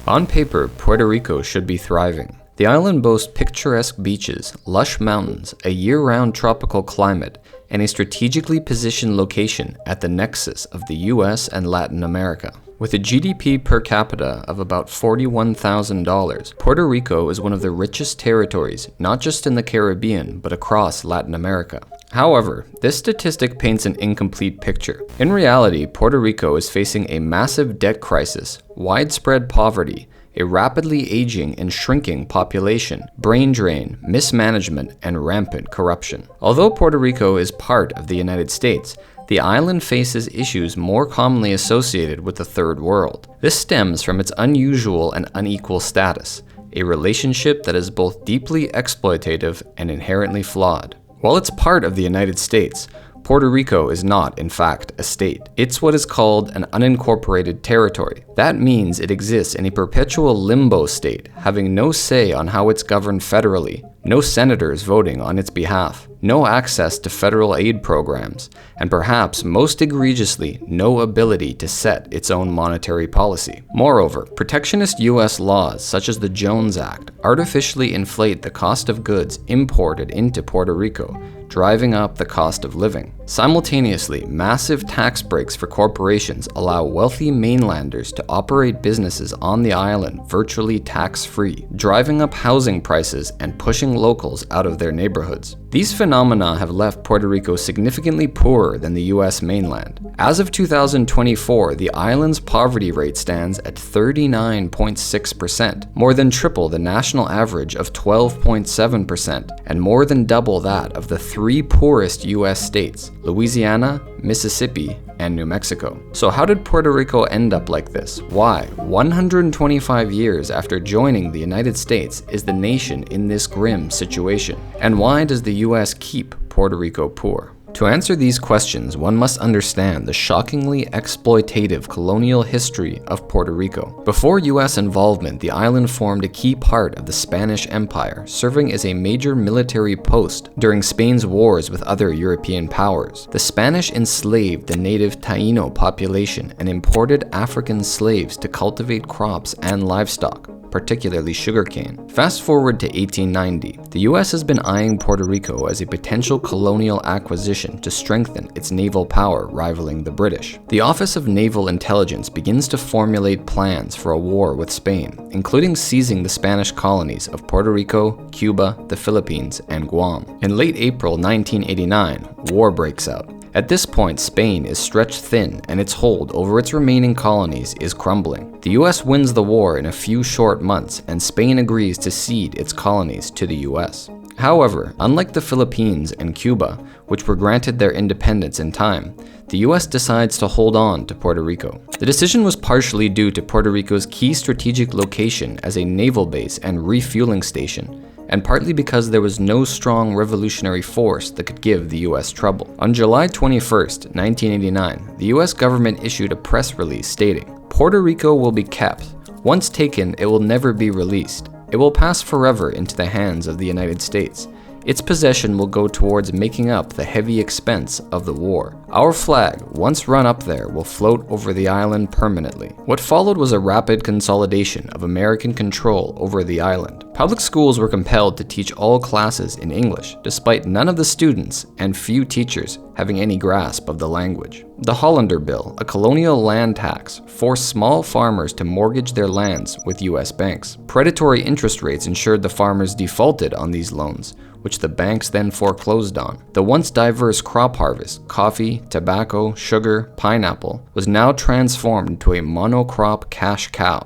On paper, Puerto Rico should be thriving. The island boasts picturesque beaches, lush mountains, a year-round tropical climate, and a strategically positioned location at the nexus of the US and Latin America. With a GDP per capita of about $41,000, Puerto Rico is one of the richest territories, not just in the Caribbean, but across Latin America. However, this statistic paints an incomplete picture. In reality, Puerto Rico is facing a massive debt crisis, widespread poverty, a rapidly aging and shrinking population, brain drain, mismanagement, and rampant corruption. Although Puerto Rico is part of the United States, the island faces issues more commonly associated with the Third World. This stems from its unusual and unequal status, a relationship that is both deeply exploitative and inherently flawed. While it's part of the United States, Puerto Rico is not, in fact, a state. It's what is called an unincorporated territory. That means it exists in a perpetual limbo state, having no say on how it's governed federally, no senators voting on its behalf, no access to federal aid programs, and perhaps most egregiously, no ability to set its own monetary policy. Moreover, protectionist US laws such as the Jones Act artificially inflate the cost of goods imported into Puerto Rico, driving up the cost of living. Simultaneously, massive tax breaks for corporations allow wealthy mainlanders to operate businesses on the island virtually tax-free, driving up housing prices and pushing locals out of their neighborhoods. These phenomena have left Puerto Rico significantly poorer than the US mainland. As of 2024, the island's poverty rate stands at 39.6%, more than triple the national average of 12.7%, and more than double that of the three poorest US states, Louisiana, Mississippi, and New Mexico. So how did Puerto Rico end up like this? Why, 125 years after joining the United States, is the nation in this grim situation? And why does the US keep Puerto Rico poor? To answer these questions, one must understand the shockingly exploitative colonial history of Puerto Rico. Before US involvement, the island formed a key part of the Spanish Empire, serving as a major military post during Spain's wars with other European powers. The Spanish enslaved the native Taino population and imported African slaves to cultivate crops and livestock, particularly sugarcane. Fast forward to 1890, the US has been eyeing Puerto Rico as a potential colonial acquisition to strengthen its naval power rivaling the British. The Office of Naval Intelligence begins to formulate plans for a war with Spain, including seizing the Spanish colonies of Puerto Rico, Cuba, the Philippines, and Guam. In late April 1989, war breaks out. At this point, Spain is stretched thin and its hold over its remaining colonies is crumbling. The US wins the war in a few short months, and Spain agrees to cede its colonies to the US. However, unlike the Philippines and Cuba, which were granted their independence in time, the US decides to hold on to Puerto Rico. The decision was partially due to Puerto Rico's key strategic location as a naval base and refueling station, and partly because there was no strong revolutionary force that could give the US trouble. On July 21st, 1989, the US government issued a press release stating, "Puerto Rico will be kept. Once taken, it will never be released. It will pass forever into the hands of the United States. Its possession will go towards making up the heavy expense of the war. Our flag, once run up there, will float over the island permanently." What followed was a rapid consolidation of American control over the island. Public schools were compelled to teach all classes in English, despite none of the students and few teachers having any grasp of the language. The Hollander Bill, a colonial land tax, forced small farmers to mortgage their lands with US banks. Predatory interest rates ensured the farmers defaulted on these loans, which the banks then foreclosed on. The once diverse crop harvest, coffee, tobacco, sugar, pineapple, was now transformed into a monocrop cash cow,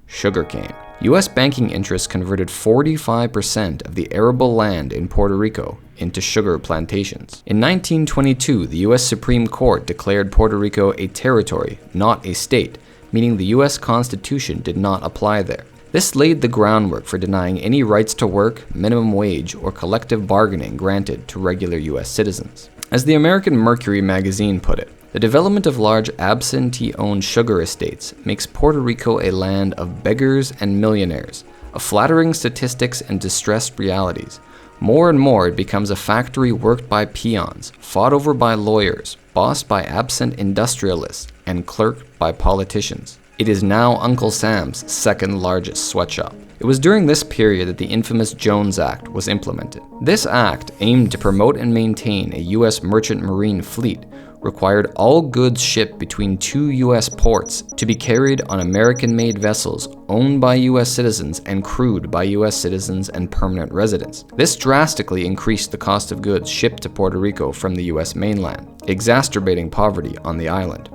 sugarcane. US banking interests converted 45% of the arable land in Puerto Rico into sugar plantations. In 1922, the US Supreme Court declared Puerto Rico a territory, not a state, meaning the US Constitution did not apply there. This laid the groundwork for denying any rights to work, minimum wage, or collective bargaining granted to regular US citizens. As the American Mercury magazine put it, the development of large absentee-owned sugar estates makes Puerto Rico a land of beggars and millionaires, of flattering statistics and distressed realities. More and more, it becomes a factory worked by peons, fought over by lawyers, bossed by absent industrialists, and clerked by politicians. It is now Uncle Sam's second largest sweatshop. It was during this period that the infamous Jones Act was implemented. This act, aimed to promote and maintain a U.S. merchant marine fleet, required all goods shipped between two U.S. ports to be carried on American-made vessels owned by U.S. citizens and crewed by U.S. citizens and permanent residents. This drastically increased the cost of goods shipped to Puerto Rico from the U.S. mainland, exacerbating poverty on the island.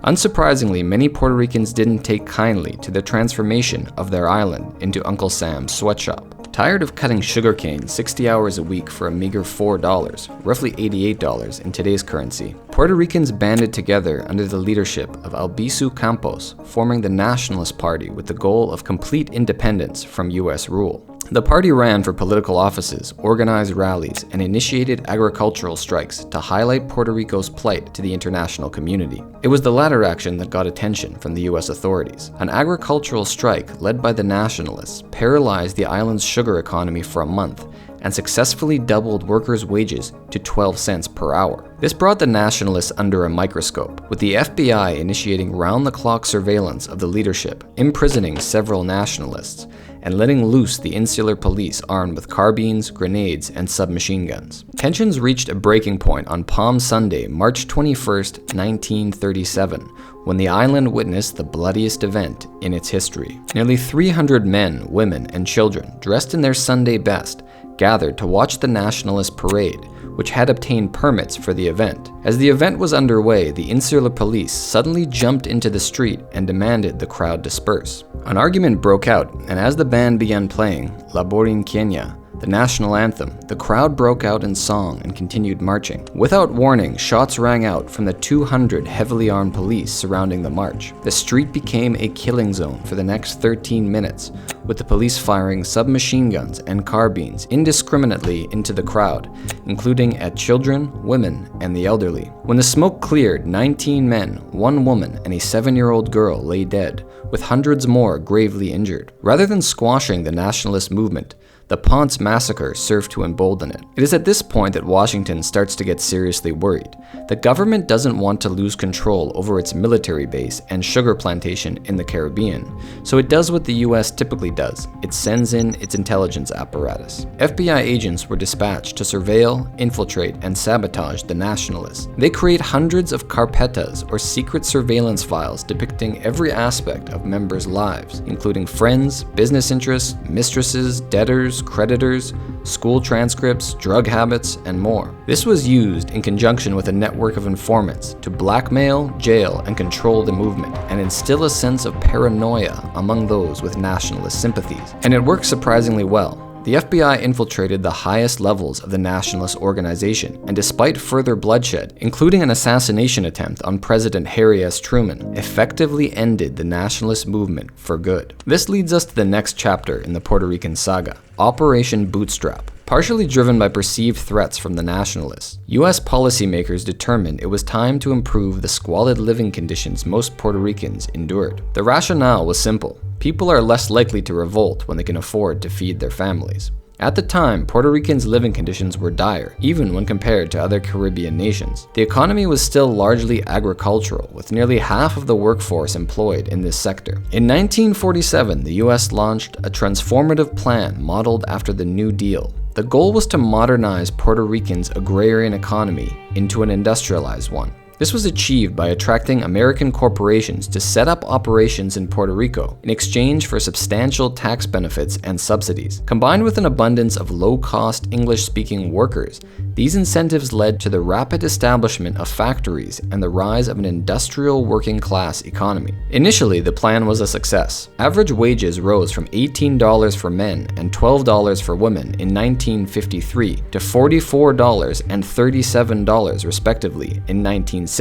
Unsurprisingly, many Puerto Ricans didn't take kindly to the transformation of their island into Uncle Sam's sweatshop. Tired of cutting sugarcane 60 hours a week for a meager $4, roughly $88 in today's currency, Puerto Ricans banded together under the leadership of Albizu Campos, forming the Nationalist Party with the goal of complete independence from U.S. rule. The party ran for political offices, organized rallies, and initiated agricultural strikes to highlight Puerto Rico's plight to the international community. It was the latter action that got attention from the U.S. authorities. An agricultural strike led by the Nationalists paralyzed the island's sugar economy for a month and successfully doubled workers' wages to 12 cents per hour. This brought the Nationalists under a microscope, with the FBI initiating round-the-clock surveillance of the leadership, imprisoning several Nationalists, and letting loose the insular police armed with carbines, grenades, and submachine guns. Tensions reached a breaking point on Palm Sunday, March 21st, 1937, when the island witnessed the bloodiest event in its history. Nearly 300 men, women, and children, dressed in their Sunday best, gathered to watch the Nationalist parade, which had obtained permits for the event. As the event was underway, the insular police suddenly jumped into the street and demanded the crowd disperse. An argument broke out, and as the band began playing La Borinqueña, the national anthem, the crowd broke out in song and continued marching. Without warning, shots rang out from the 200 heavily armed police surrounding the march. The street became a killing zone for the next 13 minutes, with the police firing submachine guns and carbines indiscriminately into the crowd, including at children, women, and the elderly. When the smoke cleared, 19 men, 1 woman, and a 7-year-old girl lay dead, with hundreds more gravely injured. Rather than squashing the nationalist movement, the Ponce Massacre served to embolden it. It is at this point that Washington starts to get seriously worried. The government doesn't want to lose control over its military base and sugar plantation in the Caribbean, so it does what the US typically does. It sends in its intelligence apparatus. FBI agents were dispatched to surveil, infiltrate, and sabotage the Nationalists. They create hundreds of carpetas, or secret surveillance files depicting every aspect of members' lives, including friends, business interests, mistresses, debtors, creditors, school transcripts, drug habits, and more. This was used in conjunction with a network of informants to blackmail, jail, and control the movement, and instill a sense of paranoia among those with nationalist sympathies. And it worked surprisingly well. The FBI infiltrated the highest levels of the nationalist organization, and despite further bloodshed, including an assassination attempt on President Harry S. Truman, effectively ended the nationalist movement for good. This leads us to the next chapter in the Puerto Rican saga, Operation Bootstrap. Partially driven by perceived threats from the Nationalists, U.S. policymakers determined it was time to improve the squalid living conditions most Puerto Ricans endured. The rationale was simple. People are less likely to revolt when they can afford to feed their families. At the time, Puerto Ricans' living conditions were dire, even when compared to other Caribbean nations. The economy was still largely agricultural, with nearly half of the workforce employed in this sector. In 1947, the U.S. launched a transformative plan modeled after the New Deal. The goal was to modernize Puerto Rican's agrarian economy into an industrialized one. This was achieved by attracting American corporations to set up operations in Puerto Rico in exchange for substantial tax benefits and subsidies. Combined with an abundance of low-cost English-speaking workers, these incentives led to the rapid establishment of factories and the rise of an industrial working-class economy. Initially, the plan was a success. Average wages rose from $18 for men and $12 for women in 1953 to $44 and $37 respectively in 1963.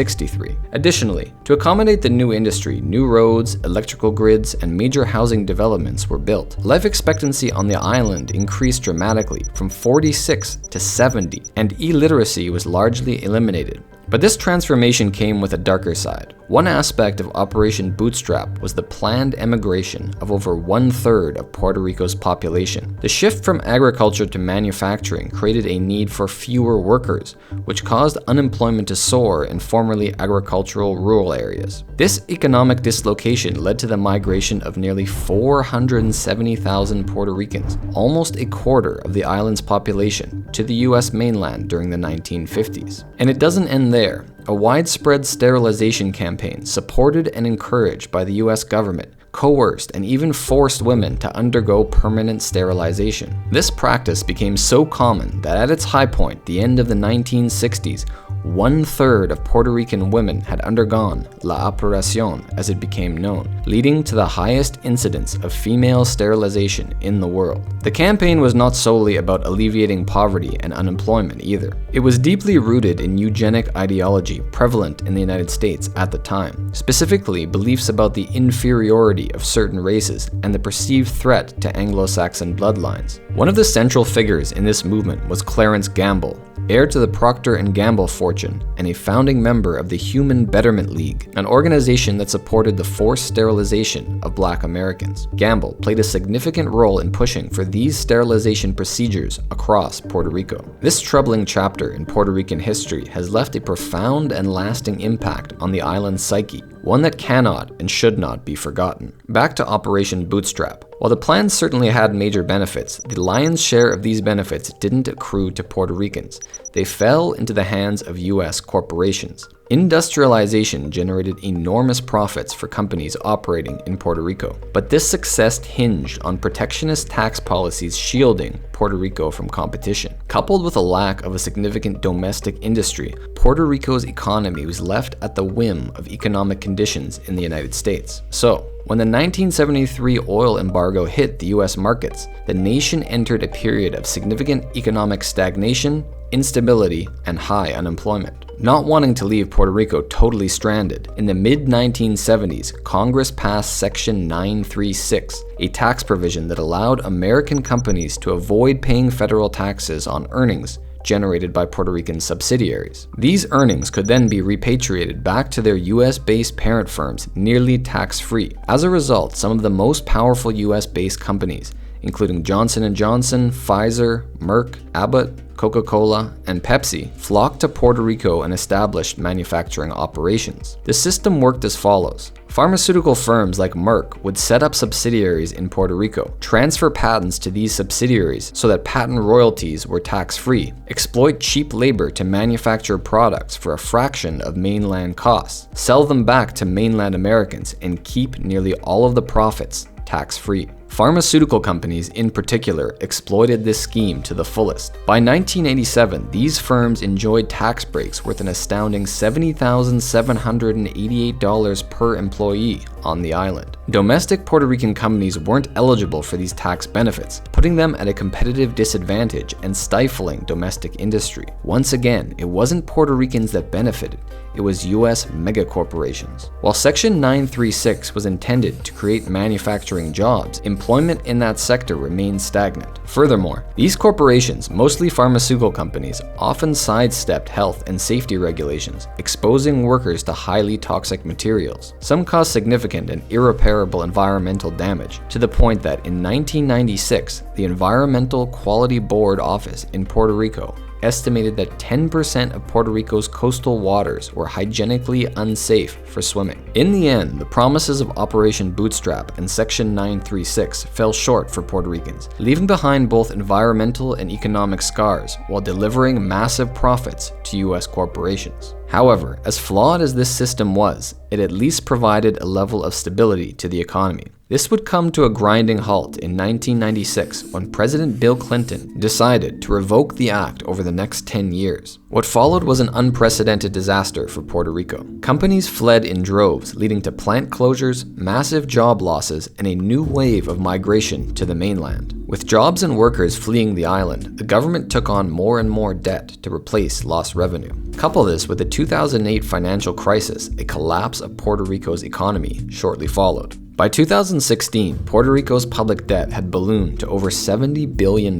Additionally, to accommodate the new industry, new roads, electrical grids, and major housing developments were built. Life expectancy on the island increased dramatically from 46 to 70, and illiteracy was largely eliminated. But this transformation came with a darker side. One aspect of Operation Bootstrap was the planned emigration of over 1/3 of Puerto Rico's population. The shift from agriculture to manufacturing created a need for fewer workers, which caused unemployment to soar in formerly agricultural rural areas. This economic dislocation led to the migration of nearly 470,000 Puerto Ricans, almost a quarter of the island's population, to the US mainland during the 1950s. And it doesn't end there. A widespread sterilization campaign, supported and encouraged by the US government, coerced and even forced women to undergo permanent sterilization. This practice became so common that at its high point, the end of the 1960s, 1/3 of Puerto Rican women had undergone la operación, as it became known, leading to the highest incidence of female sterilization in the world. The campaign was not solely about alleviating poverty and unemployment either. It was deeply rooted in eugenic ideology prevalent in the United States at the time, specifically beliefs about the inferiority of certain races and the perceived threat to Anglo-Saxon bloodlines. One of the central figures in this movement was Clarence Gamble, heir to the Procter & Gamble fortune and a founding member of the Human Betterment League, an organization that supported the forced sterilization of Black Americans. Gamble played a significant role in pushing for these sterilization procedures across Puerto Rico. This troubling chapter in Puerto Rican history has left a profound and lasting impact on the island's psyche, one that cannot and should not be forgotten. Back to Operation Bootstrap. While the plan certainly had major benefits, the lion's share of these benefits didn't accrue to Puerto Ricans. They fell into the hands of US corporations. Industrialization generated enormous profits for companies operating in Puerto Rico, but this success hinged on protectionist tax policies shielding Puerto Rico from competition. Coupled with a lack of a significant domestic industry, Puerto Rico's economy was left at the whim of economic conditions in the United States. So, when the 1973 oil embargo hit the US markets, the nation entered a period of significant economic stagnation, instability, and high unemployment. Not wanting to leave Puerto Rico totally stranded, in the mid-1970s, Congress passed Section 936, a tax provision that allowed American companies to avoid paying federal taxes on earnings generated by Puerto Rican subsidiaries. These earnings could then be repatriated back to their US-based parent firms nearly tax-free. As a result, some of the most powerful US-based companies, including Johnson & Johnson, Pfizer, Merck, Abbott, Coca-Cola, and Pepsi, flocked to Puerto Rico and established manufacturing operations. The system worked as follows. Pharmaceutical firms like Merck would set up subsidiaries in Puerto Rico, transfer patents to these subsidiaries so that patent royalties were tax-free, exploit cheap labor to manufacture products for a fraction of mainland costs, sell them back to mainland Americans, and keep nearly all of the profits tax-free. Pharmaceutical companies in particular exploited this scheme to the fullest. By 1987, these firms enjoyed tax breaks worth an astounding $70,788 per employee on the island. Domestic Puerto Rican companies weren't eligible for these tax benefits, putting them at a competitive disadvantage and stifling domestic industry. Once again, it wasn't Puerto Ricans that benefited, it was US megacorporations. While Section 936 was intended to create manufacturing jobs, employment in that sector remained stagnant. Furthermore, these corporations, mostly pharmaceutical companies, often sidestepped health and safety regulations, exposing workers to highly toxic materials. Some caused significant and irreparable environmental damage, to the point that in 1996, the Environmental Quality Board office in Puerto Rico estimated that 10% of Puerto Rico's coastal waters were hygienically unsafe for swimming. In the end, the promises of Operation Bootstrap and Section 936 fell short for Puerto Ricans, leaving behind both environmental and economic scars while delivering massive profits to US corporations. However, as flawed as this system was, it at least provided a level of stability to the economy. This would come to a grinding halt in 1996 when President Bill Clinton decided to revoke the act over the next 10 years. What followed was an unprecedented disaster for Puerto Rico. Companies fled in droves, leading to plant closures, massive job losses, and a new wave of migration to the mainland. With jobs and workers fleeing the island, the government took on more and more debt to replace lost revenue. Couple this with the 2008 financial crisis, a collapse of Puerto Rico's economy shortly followed. By 2016, Puerto Rico's public debt had ballooned to over $70 billion,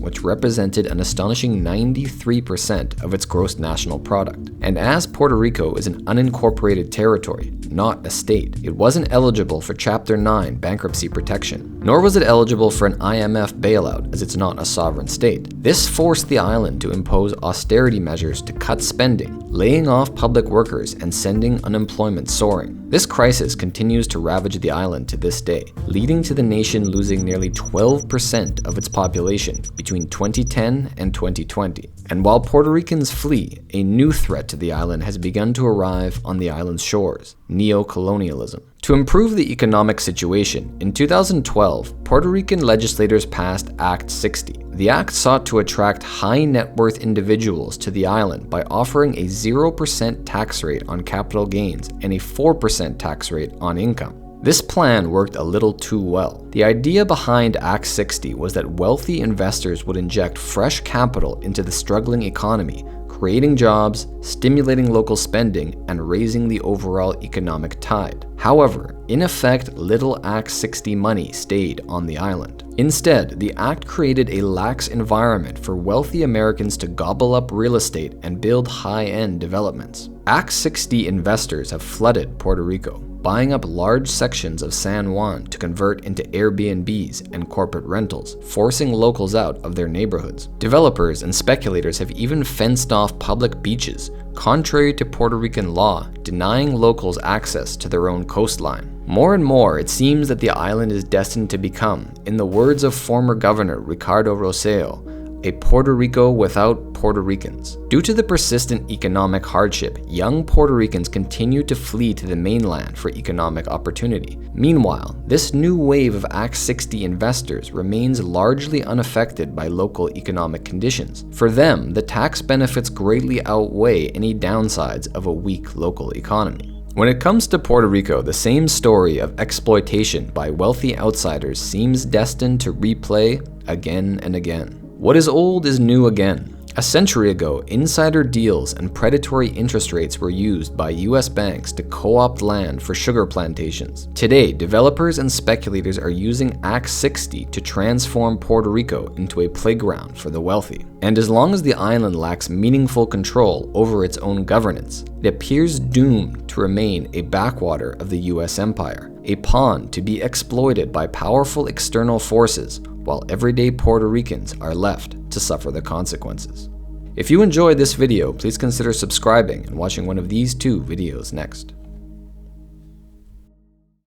which represented an astonishing 93% of its gross national product. And as Puerto Rico is an unincorporated territory, not a state, it wasn't eligible for Chapter 9 bankruptcy protection, nor was it eligible for an IMF bailout as it's not a sovereign state. This forced the island to impose austerity measures to cut spending, laying off public workers and sending unemployment soaring. This crisis continues to ravage the island to this day, leading to the nation losing nearly 12% of its population between 2010 and 2020. And while Puerto Ricans flee, a new threat to the island has begun to arrive on the island's shores: neo-colonialism. To improve the economic situation, in 2012, Puerto Rican legislators passed Act 60. The act sought to attract high net worth individuals to the island by offering a 0% tax rate on capital gains and a 4% tax rate on income. This plan worked a little too well. The idea behind Act 60 was that wealthy investors would inject fresh capital into the struggling economy, creating jobs, stimulating local spending, and raising the overall economic tide. However, in effect, little Act 60 money stayed on the island. Instead, the act created a lax environment for wealthy Americans to gobble up real estate and build high-end developments. Act 60 investors have flooded Puerto Rico, buying up large sections of San Juan to convert into Airbnbs and corporate rentals, forcing locals out of their neighborhoods. Developers and speculators have even fenced off public beaches, contrary to Puerto Rican law, denying locals access to their own coastline. More and more, it seems that the island is destined to become, in the words of former Governor Ricardo Rosselló, a Puerto Rico without Puerto Ricans. Due to the persistent economic hardship, young Puerto Ricans continue to flee to the mainland for economic opportunity. Meanwhile, this new wave of Act 60 investors remains largely unaffected by local economic conditions. For them, the tax benefits greatly outweigh any downsides of a weak local economy. When it comes to Puerto Rico, the same story of exploitation by wealthy outsiders seems destined to replay again and again. What is old is new again. A century ago, insider deals and predatory interest rates were used by US banks to co-opt land for sugar plantations. Today, developers and speculators are using Act 60 to transform Puerto Rico into a playground for the wealthy. And as long as the island lacks meaningful control over its own governance, it appears doomed to remain a backwater of the US empire, a pawn to be exploited by powerful external forces, while everyday Puerto Ricans are left to suffer the consequences. If you enjoyed this video, please consider subscribing and watching one of these two videos next.